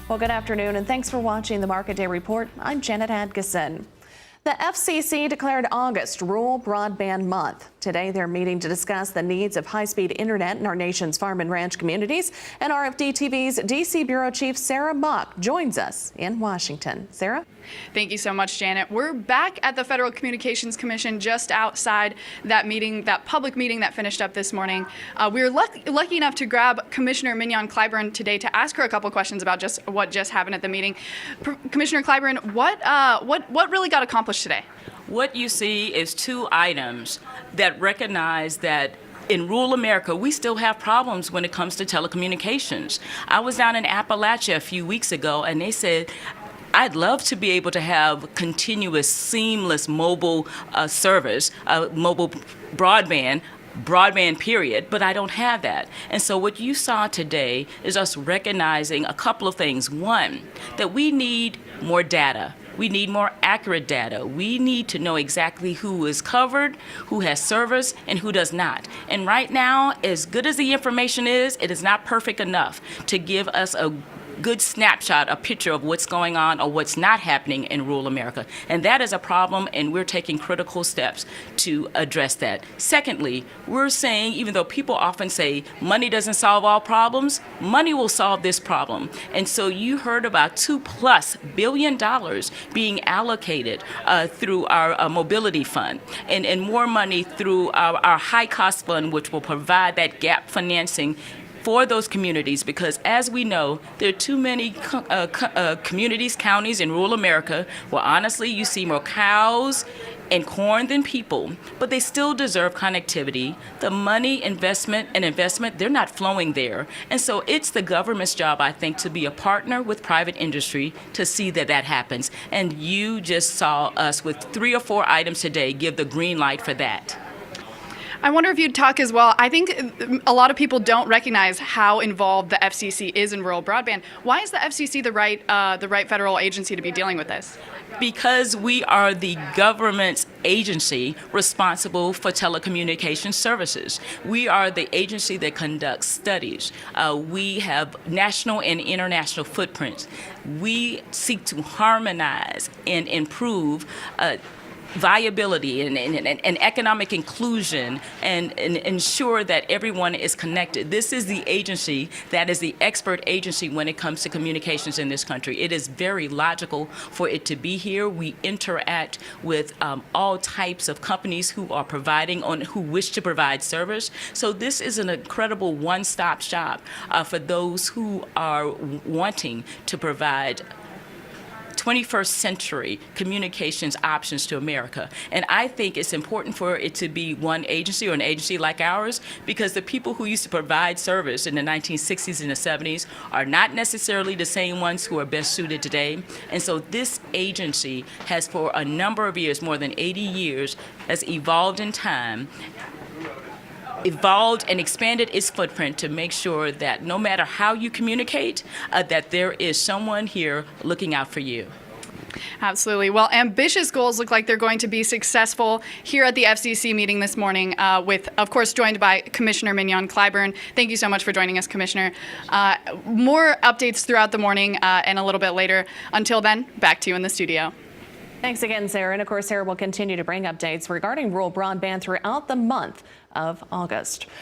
Well, good afternoon, and thanks for watching the Market Day Report. I'm Janet Adkisson. The FCC declared August Rural Broadband Month. Today, they're meeting to discuss the needs of high-speed internet in our nation's farm and ranch communities. And RFD-TV's D.C. Bureau Chief Sarah Mock joins us in Washington. Sarah? Thank you so much, Janet. We're back at the Federal Communications Commission just outside that meeting, that public meeting that finished up this morning. We were lucky enough to grab Commissioner Mignon Clyburn today to ask her a couple questions about what just happened at the meeting. Commissioner Clyburn, what really got accomplished today? What you see is two items that recognize that in rural America, we still have problems when it comes to telecommunications. I was down in Appalachia a few weeks ago, and they said, I'd love to be able to have continuous, seamless mobile service, mobile broadband period, but I don't have that. And so what you saw today is us recognizing a couple of things. One, that we need more data. We need more accurate data. We need to know exactly who is covered, who has service, and who does not. And right now, as good as the information is, it is not perfect enough to give us a good snapshot, a picture of what's going on or what's not happening in rural America. And that is a problem, and we're taking critical steps to address that. Secondly, we're saying, even though people often say money doesn't solve all problems, money will solve this problem. And so you heard about $2+ billion being allocated through our mobility fund, and more money through our high cost fund, which will provide that gap financing for those communities, because as we know, there are too many communities, counties in rural America where honestly you see more cows and corn than people, but they still deserve connectivity. The money, investment, they're not flowing there. And so it's the government's job, I think, to be a partner with private industry to see that that happens. And you just saw us with 3 or 4 items today give the green light for that. I wonder if you'd talk as well. I think a lot of people don't recognize how involved the FCC is in rural broadband. Why is the FCC the right federal agency to be dealing with this? Because we are the government's agency responsible for telecommunication services. We are the agency that conducts studies. We have national and international footprints. We seek to harmonize and improve viability and economic inclusion and ensure that everyone is connected. This is the agency that is the expert agency when it comes to communications in this country. It is very logical for it to be here. We interact with all types of companies who are who wish to provide service. So this is an incredible one-stop shop for those who are wanting to provide 21st century communications options to America. And I think it's important for it to be one agency or an agency like ours, because the people who used to provide service in the 1960s and the 70s are not necessarily the same ones who are best suited today. And so this agency has, for a number of years, more than 80 years, has evolved in time, evolved and expanded its footprint to make sure that no matter how you communicate, that there is someone here looking out for you. Absolutely. Well, ambitious goals look like they're going to be successful here at the FCC meeting this morning with, of course, joined by Commissioner Mignon Clyburn. Thank you so much for joining us, Commissioner. More updates throughout the morning and a little bit later. Until then, back to you in the studio. Thanks again, Sarah. And of course, Sarah will continue to bring updates regarding rural broadband throughout the month of August.